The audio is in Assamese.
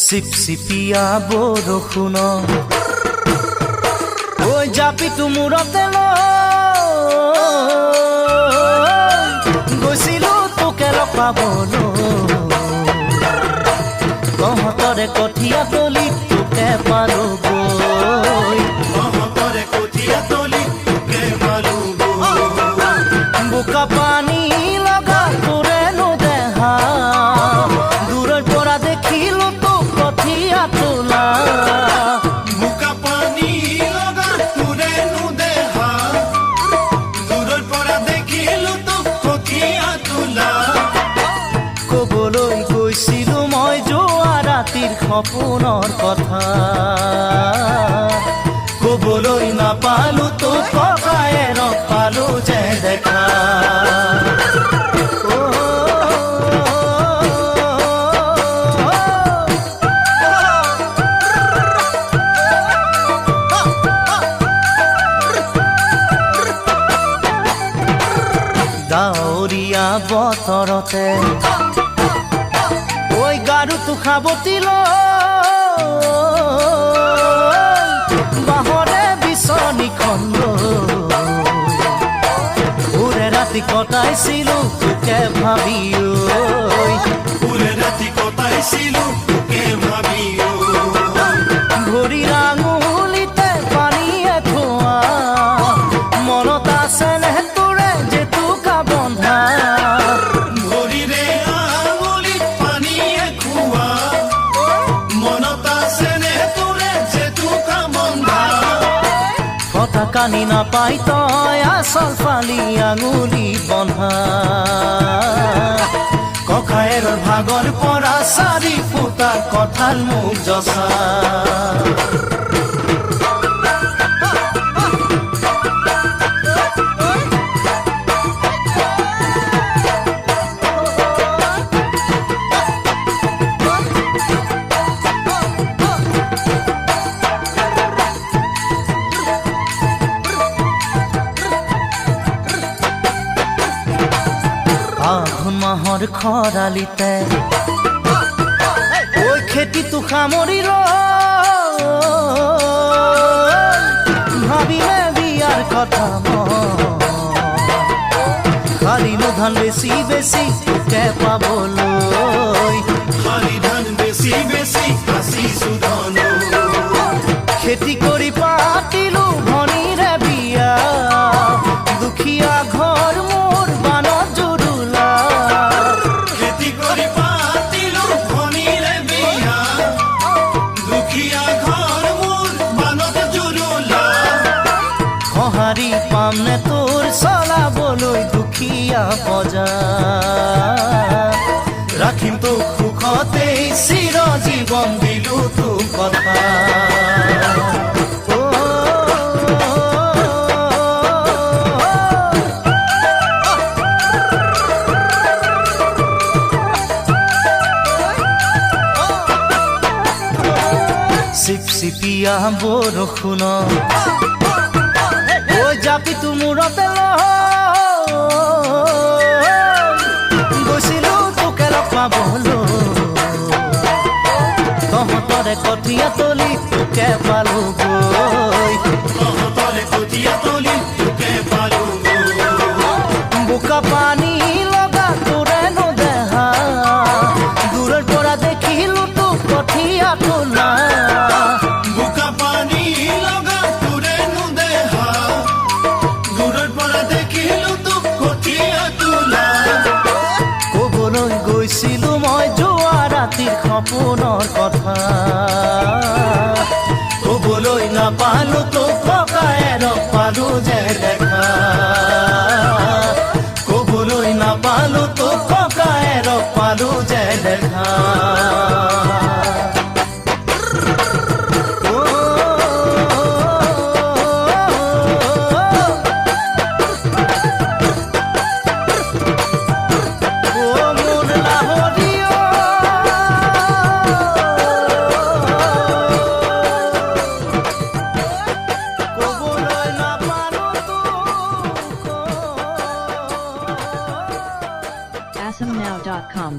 চিপচিপিয়া বৰষুণ ঐ জাপিটো মূৰতে গৈছিলো তোকে লগ পাবলৈ তহঁতৰে কঠীয়া তলি তোকে পালো গৈ বোকা পানী লগা তোৰেনো দেহা দূৰৰ পৰা দেখিলো তো কঠীয়া তোলা বোকা পানী লগা তোৰেনো দেহা দূৰৰ পৰা দেখিলো তো কঠীয়া তোলা কবলৈ গৈছিলো মই যোৱা ৰাতিৰ সপোনৰ কথা কবলৈ নাপালো তো ককায়েৰ পালো যে দেখা ডাৱৰীয়া বতৰতে ঐ গাৰুটো খাবতিল বাহৰে বিচনীখন ওৰে ৰাতি কটাইছিলো তোকে ভাবি ওৰে ৰাতি কটাইছিলো তোকে ভাবি ভৰিৰ আঙুলিতে পানীয়ে খোৱা মনত আছে নে তোৰে জেতুকা বন্ধা ভৰিৰে আঙুলিত পানীয়ে খোৱা মনত আছে নে তোৰে জেতুকা বন্ধা কথা কানি নাপাই তই আচল ফালি আঙুলি বন্ধা ককায়েৰৰ ভাগৰ পৰা 4 ফুটা কঁঠাল মোক জচা আঘোণ মাহৰ খৰালিতে ঐ খেতিটো সামৰি ভাবিলে বিয়াৰ কথা খালিনো ধান বেছি বেছি তোকে পাবলৈ খালি ধান বেছি বেছি আছিছো ধন খেতি কৰি পাতিলো ভনীৰে বিয়া দুখীয়া ঘৰ মোৰ বানত জুৰুলা খেতি কৰি পাতিলো ভনীৰে বিয়া দুখীয়া ঘৰ মোৰ বানত জুৰুলা সঁহাৰি পাম নে তোৰ চলাবলৈ দুখীয়া বজাৰ ৰাখিম তোক সুখতেই চিৰ জীৱন দিলো তোক কথা চিপচিপিয়া বৰষুণ ঐ জাপিটো মূৰতে গৈছিলো তোকে লগ পাবলৈ তহঁতৰে কঠীয়া তলি তোকে পালো গৈ তহঁতৰে কঠীয়া তলি তোকে পালো বোকা পানী লগা তোৰেনো দেহা দূৰৰ পৰা দেখিলো তো কঠীয়া তোলা বোকা পানী লগা তোৰেনো দেহা দূৰৰ পৰা দেখিলো তোক কঠীয়া তোলা কবলৈ গৈছিলো মই যোৱা ৰাতিৰ সপোনৰ কথা কবলৈ নাপালো তো ককায়েৰ পালো যে দেখা কবলৈ নাপালো তো ককায়েৰ পালো যে দেখা AsamNow.com